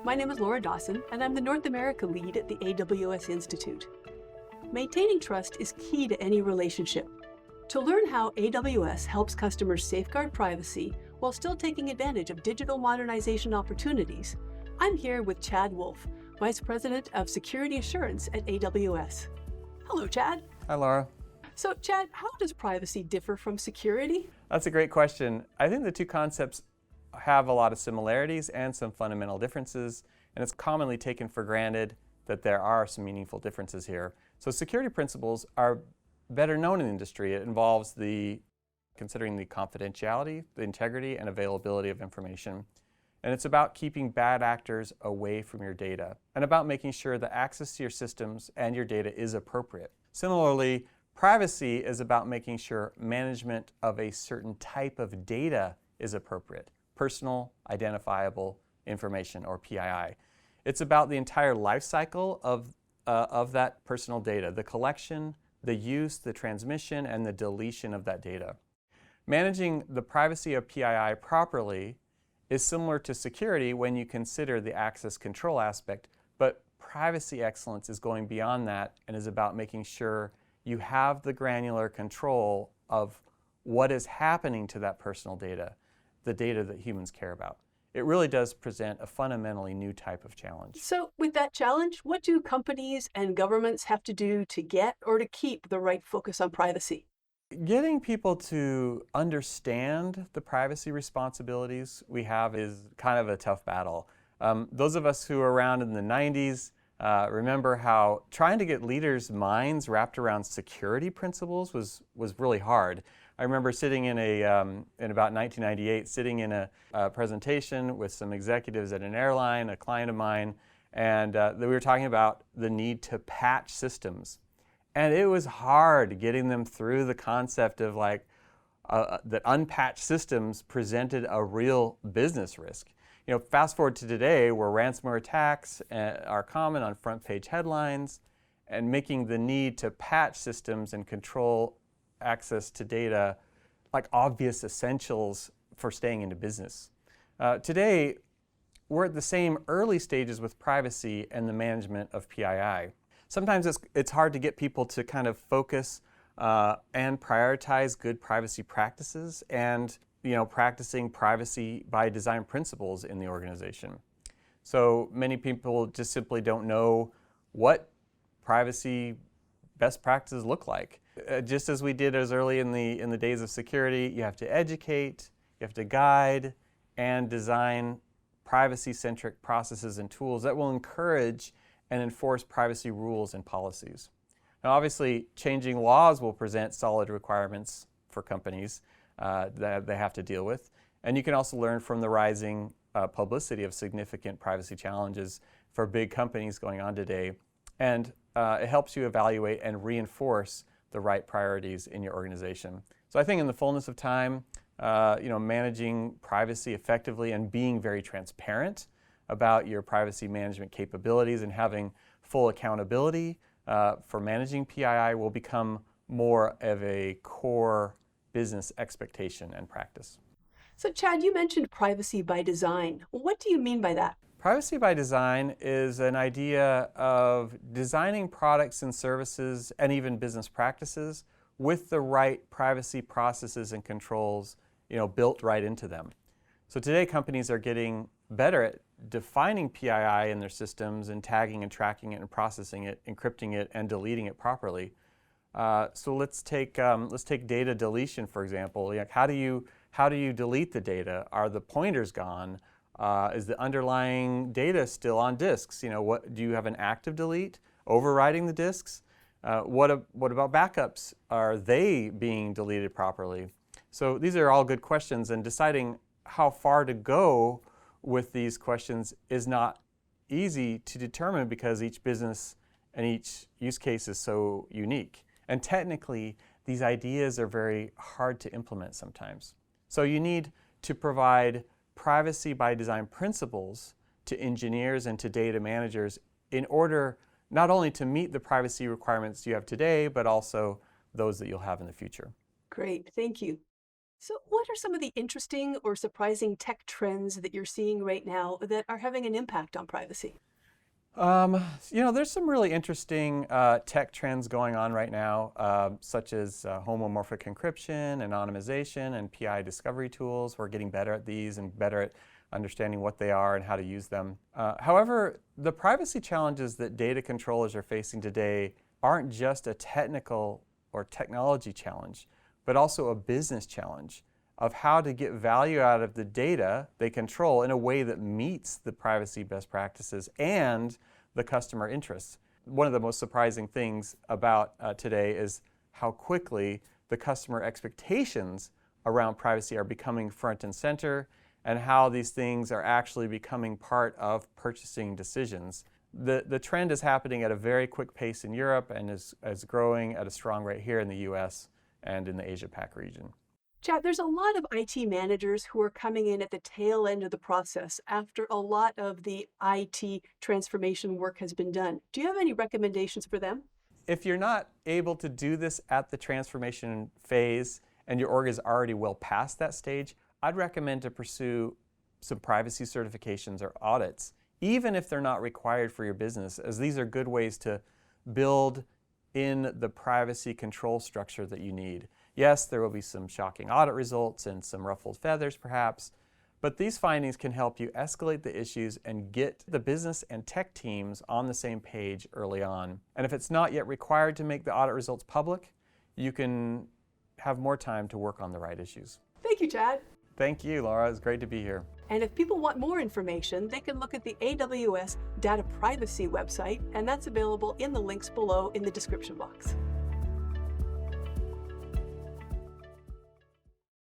My name is Laura Dawson, and I'm the North America lead at the AWS Institute. Maintaining trust is key to any relationship. To learn how AWS helps customers safeguard privacy while still taking advantage of digital modernization opportunities, I'm here with Chad Woolf, Vice President of Security Assurance at AWS. Hello, Chad. Hi, Laura. So, Chad, how does privacy differ from security? That's a great question. I think the two concepts have a lot of similarities and some fundamental differences, and it's commonly taken for granted that there are some meaningful differences here. So security principles are better known in the industry. It involves considering the confidentiality, the integrity, and availability of information. And it's about keeping bad actors away from your data and about making sure that access to your systems and your data is appropriate. Similarly, privacy is about making sure management of a certain type of data is appropriate. Personal identifiable information, or PII. It's about the entire life cycle of that personal data, the collection, the use, the transmission, and the deletion of that data. Managing the privacy of PII properly is similar to security when you consider the access control aspect, but privacy excellence is going beyond that and is about making sure you have the granular control of what is happening to that personal data, the data that humans care about. It really does present a fundamentally new type of challenge. So with that challenge, what do companies and governments have to do to get or to keep the right focus on privacy? Getting people to understand the privacy responsibilities we have is kind of a tough battle. Those of us who were around in the 90s remember how trying to get leaders' minds wrapped around security principles was really hard. I remember sitting in about 1998, sitting in a presentation with some executives at an airline, a client of mine, and we were talking about the need to patch systems. And it was hard getting them through the concept of that unpatched systems presented a real business risk. You know, fast forward to today, where ransomware attacks are common on front page headlines, and making the need to patch systems and control access to data like obvious essentials for staying into business. Today, we're at the same early stages with privacy and the management of PII. Sometimes it's hard to get people to kind of focus and prioritize good privacy practices and practicing privacy by design principles in the organization. So many people just simply don't know what privacy best practices look like. Just as we did as early in the days of security, you have to educate, you have to guide, and design privacy-centric processes and tools that will encourage and enforce privacy rules and policies. Now, obviously, changing laws will present solid requirements for companies that they have to deal with. And you can also learn from the rising publicity of significant privacy challenges for big companies going on today. And it helps you evaluate and reinforce the right priorities in your organization. So I think in the fullness of time, managing privacy effectively and being very transparent about your privacy management capabilities and having full accountability for managing PII will become more of a core business expectation and practice. So Chad, you mentioned privacy by design. What do you mean by that? Privacy by design is an idea of designing products and services and even business practices with the right privacy processes and controls, built right into them. So today companies are getting better at defining PII in their systems and tagging and tracking it and processing it, encrypting it, and deleting it properly. So let's take data deletion, for example. How do you delete the data? Are the pointers gone? Is the underlying data still on disks? Do you have an active delete overriding the disks? What about backups? Are they being deleted properly? So these are all good questions, and deciding how far to go with these questions is not easy to determine because each business and each use case is so unique. And technically, these ideas are very hard to implement sometimes. So you need to provide privacy by design principles to engineers and to data managers in order not only to meet the privacy requirements you have today, but also those that you'll have in the future. Great, thank you. So, what are some of the interesting or surprising tech trends that you're seeing right now that are having an impact on privacy? There's some really interesting tech trends going on right now, such as homomorphic encryption, anonymization, and PI discovery tools. We're getting better at these and better at understanding what they are and how to use them. However, the privacy challenges that data controllers are facing today aren't just a technical or technology challenge, but also a business challenge of how to get value out of the data they control in a way that meets the privacy best practices and the customer interests. One of the most surprising things about today is how quickly the customer expectations around privacy are becoming front and center, and how these things are actually becoming part of purchasing decisions. The trend is happening at a very quick pace in Europe and is growing at a strong rate here in the US and in the Asia-Pac region. Chad, there's a lot of IT managers who are coming in at the tail end of the process after a lot of the IT transformation work has been done. Do you have any recommendations for them? If you're not able to do this at the transformation phase and your org is already well past that stage, I'd recommend to pursue some privacy certifications or audits, even if they're not required for your business, as these are good ways to build in the privacy control structure that you need. Yes, there will be some shocking audit results and some ruffled feathers perhaps, but these findings can help you escalate the issues and get the business and tech teams on the same page early on. And if it's not yet required to make the audit results public, you can have more time to work on the right issues. Thank you, Chad. Thank you, Laura. It's great to be here. And if people want more information, they can look at the AWS Data Privacy website, and that's available in the links below in the description box.